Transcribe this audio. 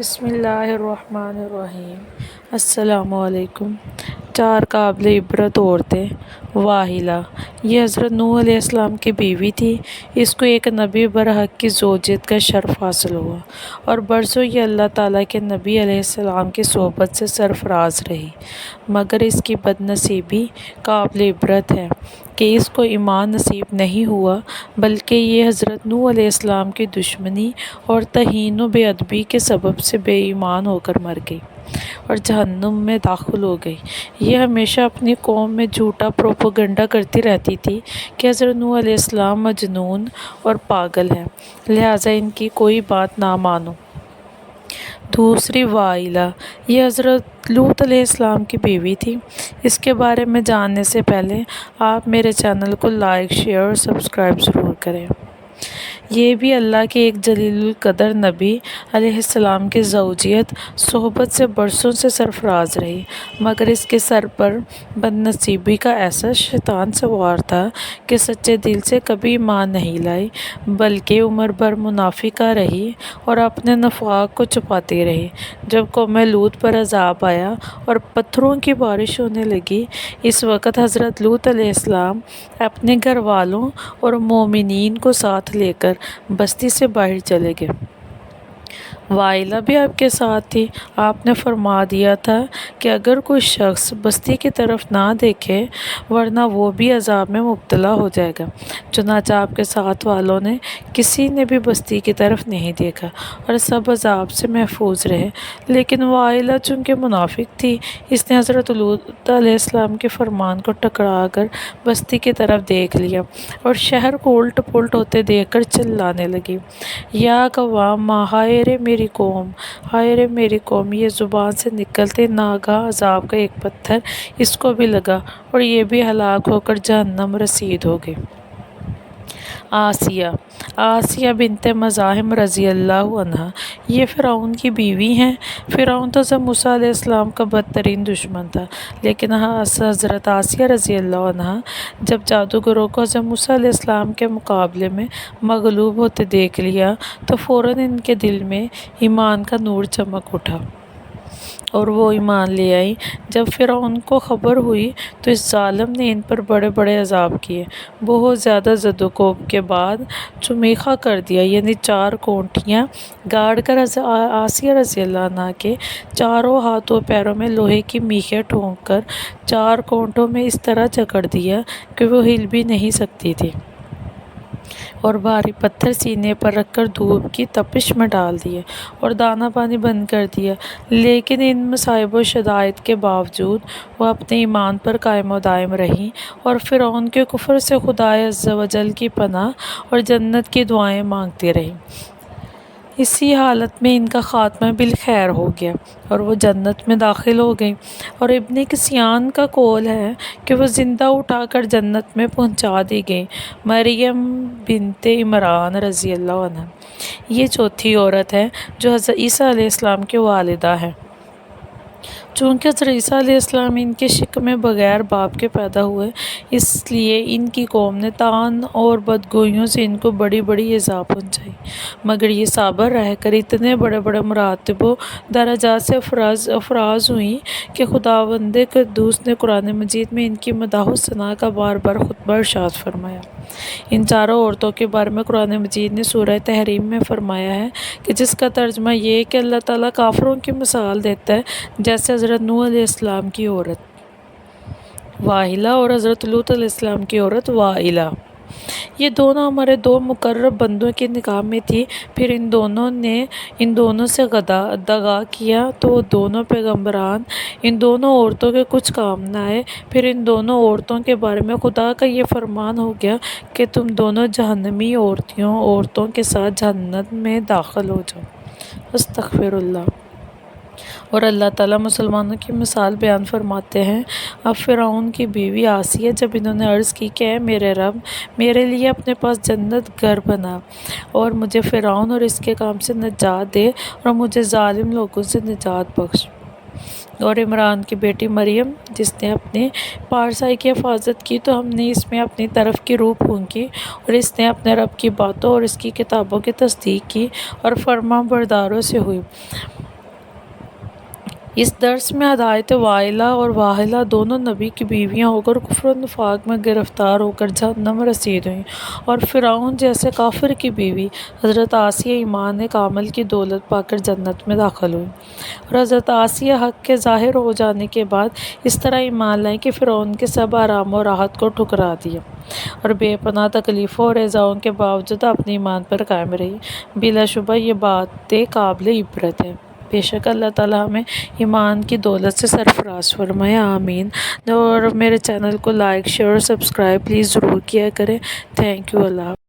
بسم اللہ الرحمن الرحیم۔ السلام علیکم۔ چار قابل عبرت عورتیں۔ واحلہ، یہ حضرت نوح علیہ السلام کی بیوی تھی۔ اس کو ایک نبی برحق کی زوجیت کا شرف حاصل ہوا اور برسوں یہ اللہ تعالیٰ کے نبی علیہ السلام کی صحبت سے سرفراز رہی، مگر اس کی بد نصیبی قابل عبرت ہے کہ اس کو ایمان نصیب نہیں ہوا، بلکہ یہ حضرت نوح علیہ السلام کی دشمنی اور توہین و بے ادبی کے سبب سے بے ایمان ہو کر مر گئی اور جہنم میں داخل ہو گئی۔ یہ ہمیشہ اپنی قوم میں جھوٹا پروپیگنڈا کرتی رہتی تھی کہ حضرت نوح علیہ السلام مجنون اور پاگل ہیں، لہٰذا ان کی کوئی بات نہ مانو۔ دوسری، واحلہ، یہ حضرت لوط علیہ السلام کی بیوی تھی۔ اس کے بارے میں جاننے سے پہلے آپ میرے چینل کو لائک، شیئر اور سبسکرائب ضرور کریں۔ یہ بھی اللہ کے ایک جلیل القدر نبی علیہ السلام کی زوجیت صحبت سے برسوں سے سرفراز رہی، مگر اس کے سر پر بد نصیبی کا ایسا شیطان سوار تھا کہ سچے دل سے کبھی ایمان نہیں لائی، بلکہ عمر بھر منافقہ رہی اور اپنے نفاق کو چھپاتی رہی۔ جب قوم لوط پر عذاب آیا اور پتھروں کی بارش ہونے لگی، اس وقت حضرت لوط علیہ السلام اپنے گھر والوں اور مومنین کو ساتھ لے کر بستی سے باہر چلے گئے۔ واحلہ بھی آپ کے ساتھ تھی۔ آپ نے فرما دیا تھا کہ اگر کوئی شخص بستی کی طرف نہ دیکھے ورنہ وہ بھی عذاب میں مبتلا ہو جائے گا۔ چنانچہ آپ کے ساتھ والوں نے کسی نے بھی بستی کی طرف نہیں دیکھا اور سب عذاب سے محفوظ رہے، لیکن واحلہ چونکہ منافق تھی، اس نے حضرت لوط علیہ السلام کے فرمان کو ٹکرا کر بستی کی طرف دیکھ لیا اور شہر کو الٹ پلٹ ہوتے دیکھ کر چلانے لگی، یا قوم ہائے رے میری قوم، ہائے رے میری قوم۔ یہ زبان سے نکلتے ناگہاں عذاب کا ایک پتھر اس کو بھی لگا اور یہ بھی ہلاک ہو کر جہنم رسید ہو گئی۔ آسیہ بنت مزاحم رضی اللہ عنہا، یہ فرعون کی بیوی ہیں۔ فرعون تو حضرت موسیٰ علیہ السلام کا بدترین دشمن تھا، لیکن حضرت آسیہ رضی اللہ عنہا جب جادوگروں کو حضرت موسیٰ علیہ السلام کے مقابلے میں مغلوب ہوتے دیکھ لیا تو فوراً ان کے دل میں ایمان کا نور چمک اٹھا اور وہ ایمان لے آئی۔ جب فرعون کو خبر ہوئی تو اس ظالم نے ان پر بڑے بڑے عذاب کیے، بہت زیادہ زد و کوب کے بعد چمیخا کر دیا، یعنی 4 کونٹیاں گاڑ کر آسیہ رضی اللہ عنہا کے چاروں ہاتھوں پیروں میں لوہے کی میخیں ٹھونک کر 4 کونٹوں میں اس طرح جکڑ دیا کہ وہ ہل بھی نہیں سکتی تھی، اور بھاری پتھر سینے پر رکھ کر دھوپ کی تپش میں ڈال دیے اور دانہ پانی بند کر دیا۔ لیکن ان مصائب و شدائد کے باوجود وہ اپنے ایمان پر قائم و دائم رہیں اور فرعون کے کفر سے خدائے عز و جل کی پناہ اور جنت کی دعائیں مانگتی رہیں۔ اسی حالت میں ان کا خاتمہ بالخیر ہو گیا اور وہ جنت میں داخل ہو گئیں، اور ابن کسیان کا قول ہے کہ وہ زندہ اٹھا کر جنت میں پہنچا دی گئیں۔ مریم بنت عمران رضی اللہ عنہا، یہ چوتھی عورت ہے جو حضرت عیسیٰ علیہ السلام کی والدہ ہیں۔ چونکہ حضرت عیسیٰ علیہ السلام ان کے شک میں بغیر باپ کے پیدا ہوئے، اس لیے ان کی قوم نے طعن اور بدگوئیوں سے ان کو بڑی بڑی ایذا پہنچائی، مگر یہ صابر رہ کر اتنے بڑے بڑے مراتب و درجات سے افراز ہوئیں کہ خداوند قدوس نے قرآن مجید میں ان کی مداح و ثنا کا بار بار خطبہ ارشاد فرمایا۔ ان چاروں عورتوں کے بارے میں قرآن مجید نے سورہ تحریم میں فرمایا ہے کہ جس کا ترجمہ یہ ہے کہ اللہ تعالیٰ کافروں کی مثال دیتا ہے جیسے حضرت نوح علیہ السلام کی عورت واحلہ اور حضرت لوط علیہ السلام کی عورت واحلہ۔ یہ دونوں ہمارے 2 مقرب بندوں کے نکاح میں تھی، پھر ان دونوں نے ان دونوں سے دغا کیا تو وہ دونوں پیغمبران ان دونوں عورتوں کے کچھ کام نہ آئے۔ پھر ان دونوں عورتوں کے بارے میں خدا کا یہ فرمان ہو گیا کہ تم دونوں جہنمی عورتوں کے ساتھ جہنم میں داخل ہو جاؤ۔ استغفر اللہ۔ اور اللہ تعالیٰ مسلمانوں کی مثال بیان فرماتے ہیں۔ اب فرعون کی بیوی آسیہ جب انہوں نے عرض کی کہ اے میرے رب، میرے لیے اپنے پاس جنت گھر بنا اور مجھے فرعون اور اس کے کام سے نجات دے اور مجھے ظالم لوگوں سے نجات بخش، اور عمران کی بیٹی مریم جس نے اپنے پارسائی کی حفاظت کی تو ہم نے اس میں اپنی طرف کی روح پھونکی اور اس نے اپنے رب کی باتوں اور اس کی کتابوں کی تصدیق کی اور فرما برداروں سے ہوئی، اس درس میں حضرات وائلہ اور واہلہ دونوں نبی کی بیویاں ہو کر کفر و نفاق میں گرفتار ہو کر جہنم رسید ہوئیں، اور فرعون جیسے کافر کی بیوی حضرت آسیہ ایمان کامل کی دولت پا کر جنت میں داخل ہوئیں، اور حضرت آسیہ حق کے ظاہر ہو جانے کے بعد اس طرح ایمان لائیں کہ فرعون کے سب آرام و راحت کو ٹھکرا دیا، اور بے پناہ تکلیفوں اور ایذاؤں کے باوجود اپنے ایمان پر قائم رہی۔ بلا شبہ یہ باتیں قابل عبرت ہے۔ بے شک اللہ تعالیٰ ہمیں ایمان کی دولت سے سرفراز فرمائے، آمین۔ اور میرے چینل کو لائک، شیئر اور سبسکرائب پلیز ضرور کیا کریں۔ Thank you, Allah.